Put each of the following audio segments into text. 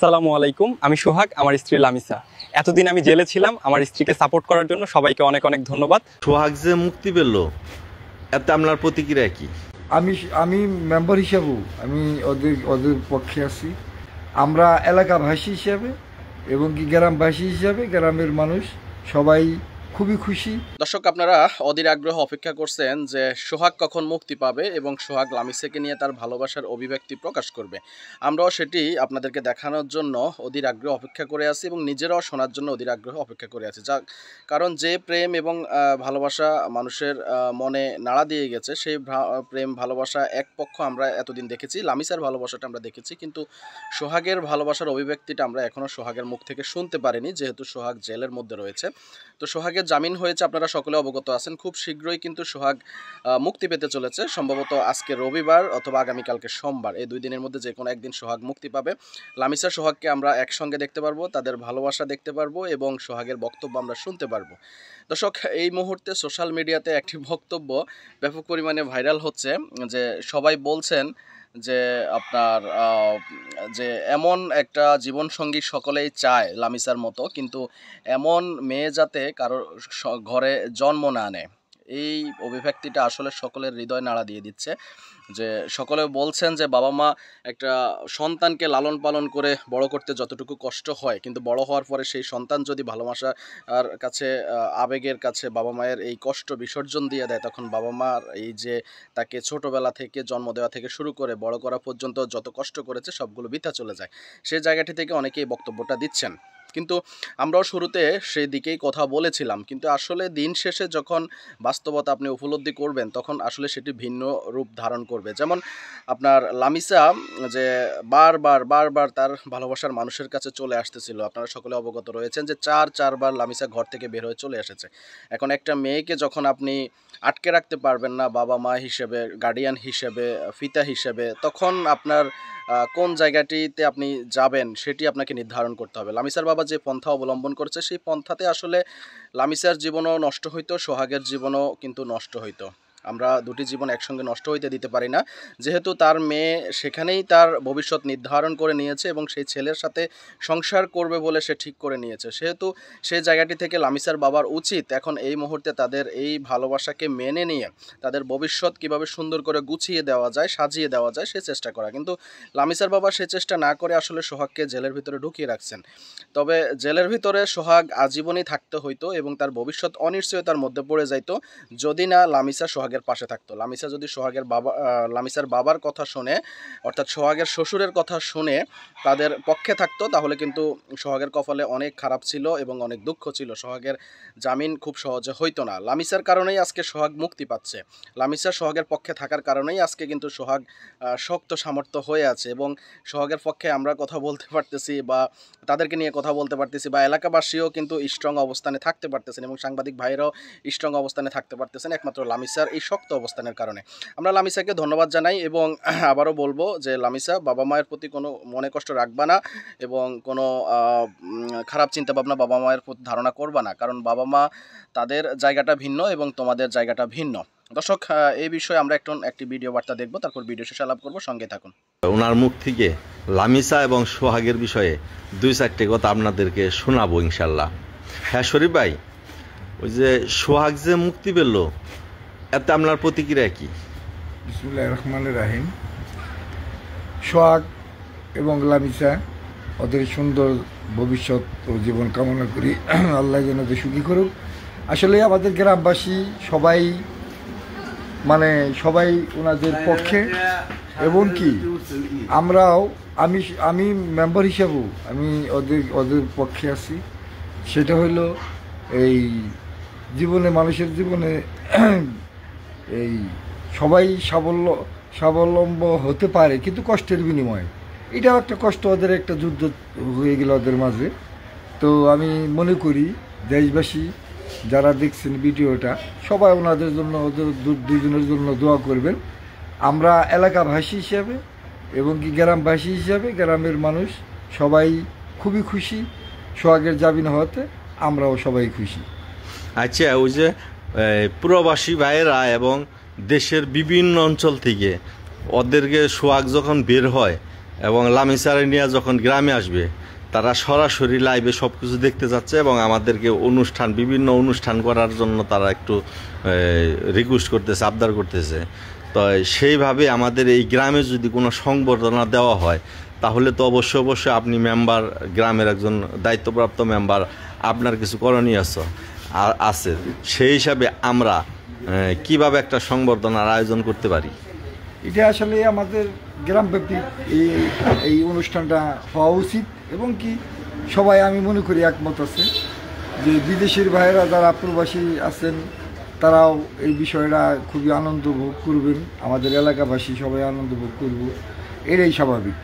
আসসালামু আলাইকুম। আমি সোহাগ, আমার স্ত্রী লামিসা। এতদিন আমি জেলে ছিলাম, আমার স্ত্রীকে সাপোর্ট করার জন্য সবাইকে অনেক অনেক ধন্যবাদ। সোহাগ যে মুক্তি পেল, এতে আপনার প্রতিক্রিয়া কি? আমি আমি মেম্বার হিসাবেও আমি ওদের পক্ষে আছি। আমরা এলাকাবাসী হিসাবে এবং কি গ্রামবাসী হিসাবে গ্রামের মানুষ সবাই খুবই খুশি। দর্শক, আপনারা অধীর আগ্রহ অপেক্ষা করছেন যে সোহাগ কখন মুক্তি পাবে এবং সোহাগ লামিসাকে নিয়ে তার ভালোবাসার অভিব্যক্তি প্রকাশ করবে। আমরাও সেটি আপনাদেরকে দেখানোর জন্য অধীর আগ্রহ অপেক্ষা করে আছি এবং নিজেরাও শোনার জন্য অধীর আগ্রহ অপেক্ষা করে আছি। কারণ যে প্রেম এবং ভালোবাসা মানুষের মনে নাড়া দিয়ে গেছে, সেই প্রেম ভালোবাসা এক পক্ষ আমরা এতদিন দেখেছি, লামিসার ভালোবাসাটা আমরা দেখেছি, কিন্তু সোহাগের ভালোবাসার অভিব্যক্তিটা আমরা এখনও সোহাগের মুখ থেকে শুনতে পারিনি, যেহেতু সোহাগ জেলের মধ্যে রয়েছে। তো সোহাগের জামিন হয়েছে, আপনারা সকলে অবগত আছেন। খুব শীঘ্রই কিন্তু সোহাগ মুক্তি পেতে চলেছে, সম্ভবত আজকে রবিবার অথবা আগামীকালকে সোমবার, এই 2 দিনের মধ্যে যে কোনো একদিন সোহাগ মুক্তি পাবে। লামিসা সোহাগকে আমরা একসঙ্গে দেখতে পারবো, তাদের ভালোবাসা দেখতে পারবো এবং সোহাগের বক্তব্য আমরা শুনতে পারবো। দর্শক, এই মুহূর্তে সোশ্যাল মিডিয়াতে একটি বক্তব্য ব্যাপক পরিমাণে ভাইরাল হচ্ছে, যে সবাই বলছেন যে আপনার যে এমন একটা জীবনসঙ্গী সকলেই চায় লামিসার মতো, কিন্তু এমন মেয়ে যাতে কারোর ঘরে জন্ম না নেয়। এই অভিব্যক্তিটা আসলে সকলের হৃদয় নাড়া দিয়ে দিচ্ছে। যে সকলে বলছেন যে বাবা মা একটা সন্তানকে লালন পালন করে বড় করতে যতটুকু কষ্ট হয়, কিন্তু বড় হওয়ার পরে সেই সন্তান যদি ভালোবাসার কাছে, আবেগের কাছে বাবা মায়ের এই কষ্ট বিসর্জন দিয়ে দেয়, তখন বাবা মার এই যে তাকে ছোটোবেলা থেকে জন্ম দেওয়া থেকে শুরু করে বড় করা পর্যন্ত যত কষ্ট করেছে সবগুলো বৃথা চলে যায়। সেই জায়গাটি থেকে অনেকেই বক্তব্যটা দিচ্ছেন, কিন্তু আমরাও শুরুতে সেই দিকেই কথা বলেছিলাম। কিন্তু আসলে দিন শেষে যখন বাস্তবতা আপনি উপলব্ধি করবেন, তখন আসলে সেটি ভিন্ন রূপ ধারণ করবে। যেমন আপনার লামিসা যে বারবার তার ভালোবাসার মানুষের কাছে চলে আসতেছিল, আপনারা সকলে অবগত রয়েছেন যে 4বার লামিসা ঘর থেকে বের হয়ে চলে এসেছে। এখন একটা মেয়েকে যখন আপনি আটকে রাখতে পারবেন না বাবা মা হিসেবে, গার্ডিয়ান হিসেবে, পিতা হিসেবে, তখন আপনার কোন জায়গাটিতে আপনি যাবেন সেটি আপনাকে নির্ধারণ করতে হবে। লামিসার বাবা যে পন্থা অবলম্বন করেছে, সেই পন্থাতে আসলে লামিসার জীবনও নষ্ট হইতো, সোহাগের জীবনও কিন্তু নষ্ট হইতো। আমরা দুটি জীবন একসঙ্গে নষ্ট হইতে দিতে পারি না, যেহেতু তার মেয়ে সেখানেই তার ভবিষ্যৎ নির্ধারণ করে নিয়েছে এবং সেই ছেলের সাথে সংসার করবে বলে সে ঠিক করে নিয়েছে। সেহেতু সেই জায়গাটি থেকে লামিসার বাবার উচিত এখন এই মুহূর্তে তাদের এই ভালোবাসাকে মেনে নিয়ে তাদের ভবিষ্যৎ কিভাবে সুন্দর করে গুছিয়ে দেওয়া যায়, সাজিয়ে দেওয়া যায়, সে চেষ্টা করা। কিন্তু লামিসার বাবা সে চেষ্টা না করে আসলে সোহাগকে জেলের ভিতরে ঢুকিয়ে রাখছেন। তবে জেলের ভিতরে সোহাগ আজীবনই থাকতে হইতো এবং তার ভবিষ্যৎ অনিশ্চয়তার মধ্যে পড়ে যাইতো যদি না লামিসা সোহাগের পাশে থাকতো। লামিসা যদি লামিসার বাবার কথা শুনে, অর্থাৎ সোহাগের শ্বশুরের কথা শুনে তাদের পক্ষে থাকতো, তাহলে কিন্তু সোহাগের কপালে অনেক খারাপ ছিল এবং অনেক দুঃখ ছিল। সোহাগের জামিন খুব সহজে হইতো না। লামিসার কারণেই আজকে সোহাগ মুক্তি পাচ্ছে, লামিসা সোহাগের পক্ষে থাকার কারণেই আজকে কিন্তু সোহাগ শক্ত সামর্থ্য হয়ে আছে এবং সোহাগের পক্ষে আমরা কথা বলতে পারতেছি বা তাদেরকে নিয়ে কথা বলতে পারতেছি, বা এলাকাবাসীও কিন্তু স্ট্রং অবস্থানে থাকতে পারতেছেন এবং সাংবাদিক ভাইরাও স্ট্রং অবস্থানে থাকতে পারতেছেন একমাত্র লামিসার এই শক্ত অবস্থানের কারণে। আমরা লামিসাকে ধন্যবাদ জানাই এবং আবারও বলবো যে লামিসা, বাবা মায়ের প্রতি কোনো মনে কষ্ট রাখবা না এবং কোনো খারাপ চিন্তাভাবনা বাবা মায়ের প্রতি ধারণা করবা না, কারণ বাবা মা তাদের জায়গাটা ভিন্ন এবং তোমাদের জায়গাটা ভিন্ন। দর্শক, এই বিষয়ে আমরা একটি ভিডিও বার্তা দেখবো, তারপর ভিডিও শেষে আলাপ করবো, সঙ্গে থাকুন। ওনার মুখ থেকে লামিসা এবং সোহাগের বিষয়ে 2-4টি কথা আপনাদেরকে শোনাবো ইনশাল্লাহ। হ্যাঁ শরীফ ভাই, ওই যে সোহাগ যে মুক্তি পেল, এতে আপনার প্রতিক্রিয়া কি? বিসমিল্লাহির রহমানির রহিম। সোহাগ এবং লামিসা ওদের সুন্দর ভবিষ্যৎ ও জীবন কামনা করি, আল্লাহ যেন ওদের সুখী করুক। আসলে আমাদের গ্রামবাসী সবাই সবাই ওনাদের পক্ষে, এবং কি আমি মেম্বার হিসাবেও আমি ওদের পক্ষে আছি। সেটা হলো এই জীবনে, মানুষের জীবনে এই সবাই স্বাবলম্ব হতে পারে, কিন্তু কষ্টের বিনিময়ে। এটাও একটা কষ্ট, ওদের একটা যুদ্ধ হয়ে গেল ওদের মাঝে। তো আমি মনে করি দেশবাসী যারা দেখছেন ভিডিওটা, সবাই ওনাদের জন্য, ওদের দুজনের জন্য দোয়া করবেন। আমরা এলাকাবাসী হিসাবে এবং কি গ্রামবাসী হিসাবে গ্রামের মানুষ সবাই খুবই খুশি সোহাগের জামিন হওয়াতে, আমরাও সবাই খুশি। আচ্ছা, ওই যে প্রবাসী ভাইয়েরা এবং দেশের বিভিন্ন অঞ্চল থেকে ওদেরকে সোহাগ যখন বের হয়, এবং লামিসারে নিয়ে যখন গ্রামে আসবে তারা সরাসরি লাইভে সব কিছু দেখতে যাচ্ছে এবং আমাদেরকে বিভিন্ন অনুষ্ঠান করার জন্য তারা একটু রিকোয়েস্ট করতেছে, আবদার করতেছে। তো সেইভাবে আমাদের এই গ্রামে যদি কোনো সংবর্ধনা দেওয়া হয় তাহলে তো অবশ্যই আপনি মেম্বার, গ্রামের একজন দায়িত্বপ্রাপ্ত মেম্বার, আপনার কিছু করণীয় আছে। সেই হিসাবে আমরা কিভাবে একটা সংবর্ধনার আয়োজন করতে পারি? এটা আসলে আমাদের গ্রামব্যাপী এই অনুষ্ঠানটা হওয়া উচিত এবং কি সবাই আমি মনে করি একমত আছে যে বিদেশের ভাইয়েরা যারা প্রবাসী আছেন তারাও এই বিষয়টা খুবই আনন্দ ভোগ করবেন, আমাদের এলাকাবাসী সবাই আনন্দ ভোগ করব, এটাই স্বাভাবিক।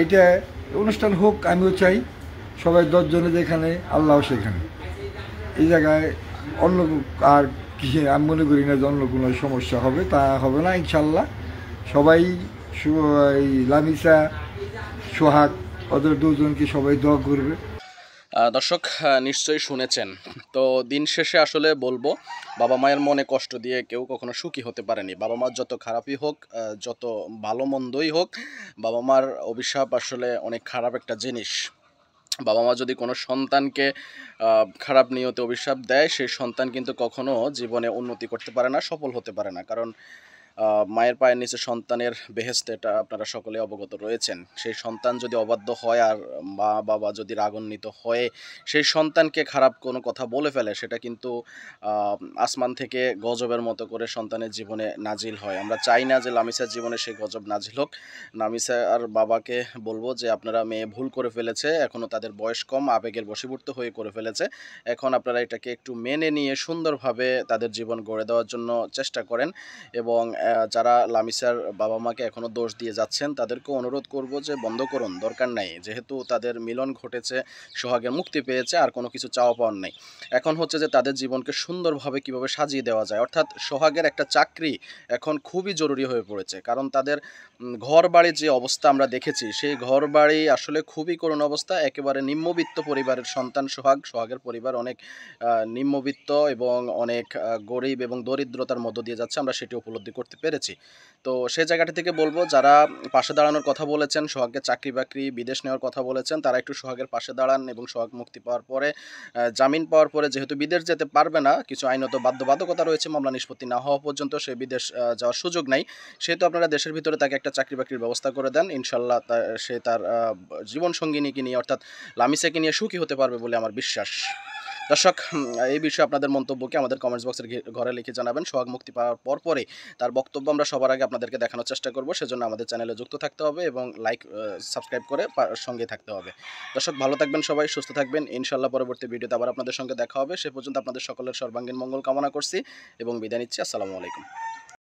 এটা অনুষ্ঠান হোক, আমিও চাই সবাই 10 জনে যেখানে আল্লাহ সেখানে। এই জায়গায় অন্য আর কি আমি মনে করি না যে অন্য কোনো সমস্যা হবে, তা হবে না ইনশাল্লাহ। সবাই এই লামিসা, সোহাগ ওদের দুজনকে সবাই দোয়া করবে। দর্শক নিশ্চয়ই শুনেছেন। তো দিন শেষে আসলে বলবো, বাবা মায়ের মনে কষ্ট দিয়ে কেউ কখনো সুখী হতে পারেনি। বাবা মার যত খারাপই হোক, যত ভালো মন্দই হোক, বাবা মার অভিশাপ আসলে অনেক খারাপ একটা জিনিস। বাবা মা যদি কোনো সন্তানকে খারাপ নিয়তে অভিশাপ দেয়, সেই সন্তান কিন্তু কখনো জীবনে উন্নতি করতে পারে না, সফল হতে পারে না। কারণ মায়ের পায়ের নিচে সন্তানের বেহেশত, এটা আপনারা সকলে অবগত রয়েছেন। সেই সন্তান যদি অবাধ্য হয় আর মা বাবা যদি রাগান্বিত হয়ে সেই সন্তানকে খারাপ কোনো কথা বলে ফেলে, সেটা কিন্তু আসমান থেকে গজবের মতো করে সন্তানের জীবনে নাজিল হয়। আমরা চাই না যে লামিসার জীবনে সেই গজব নাজিল হোক। লামিসা আর বাবাকে বলবো যে আপনারা মেয়ে ভুল করে ফেলেছে, এখনও তাদের বয়স কম, আবেগের বশীভূত হয়ে করে ফেলেছে। এখন আপনারা এটাকে একটু মেনে নিয়ে সুন্দরভাবে তাদের জীবন গড়ে দেওয়ার জন্য চেষ্টা করেন। এবং যারা লামিসার বাবা মাকে এখনও দোষ দিয়ে যাচ্ছেন তাদেরকেও অনুরোধ করব যে বন্ধ করুন, দরকার নাই। যেহেতু তাদের মিলন ঘটেছে, সোহাগের মুক্তি পেয়েছে, আর কোনো কিছু চাওয়া পাওয়ার নেই। এখন হচ্ছে যে তাদের জীবনকে সুন্দরভাবে কিভাবে সাজিয়ে দেওয়া যায়। অর্থাৎ সোহাগের একটা চাকরি এখন খুবই জরুরি হয়ে পড়েছে, কারণ তাদের ঘর বাড়ির যে অবস্থা আমরা দেখেছি, সেই ঘর বাড়ি আসলে খুবই করুণ অবস্থা। একেবারে নিম্নবিত্ত পরিবারের সন্তান সোহাগের পরিবার অনেক নিম্নবিত্ত এবং অনেক গরিব এবং দরিদ্রতার মধ্য দিয়ে যাচ্ছে, আমরা সেটি উপলব্ধি করতে পেরেছি। তো সেই জায়গাটা থেকে বলবো, যারা পাশে দাঁড়ানোর কথা বলেছেন, সোহাগের চাকরি বাকরি বিদেশ নেওয়ার কথা বলেছেন, তারা একটু সোহাগের পাশে দাঁড়ান এবং সোহাগ মুক্তি পাওয়ার পরে, জামিন পাওয়ার পরে, যেহেতু বিদেশ যেতে পারবে না, কিছু আইনত বাধ্যবাধকতা রয়েছে, মামলা নিষ্পত্তি না হওয়া পর্যন্ত সে বিদেশ যাওয়ার সুযোগ নাই, সেহেতু আপনারা দেশের ভিতরে তাকে একটা চাকরি বাকরির ব্যবস্থা করে দেন। ইনশাল্লাহ সে তার জীবন সঙ্গিনীকে নিয়ে, অর্থাৎ লামিসাকে নিয়ে সুখী হতে পারবে বলে আমার বিশ্বাস। দর্শক, এই বিষয়ে আপনাদের মন্তব্যকে আমাদের কমেন্টস বক্সের ঘরে লিখে জানাবেন। সোহাগ মুক্তি পাওয়ার পরে তার বক্তব্য আমরা সবার আগে আপনাদেরকে দেখানোর চেষ্টা করব। সেজন্য আমাদের চ্যানেলে যুক্ত থাকতে হবে এবং সাবস্ক্রাইব করে সঙ্গে থাকতে হবে। দর্শক, ভালো থাকবেন, সবাই সুস্থ থাকবেন। ইনশাল্লাহ পরবর্তী ভিডিওতে আবার আপনাদের সঙ্গে দেখা হবে। সে পর্যন্ত আপনাদের সকলের সর্বাঙ্গীন মঙ্গল কামনা করছি এবং বিদায় নিচ্ছি। আসসালামু আলাইকুম।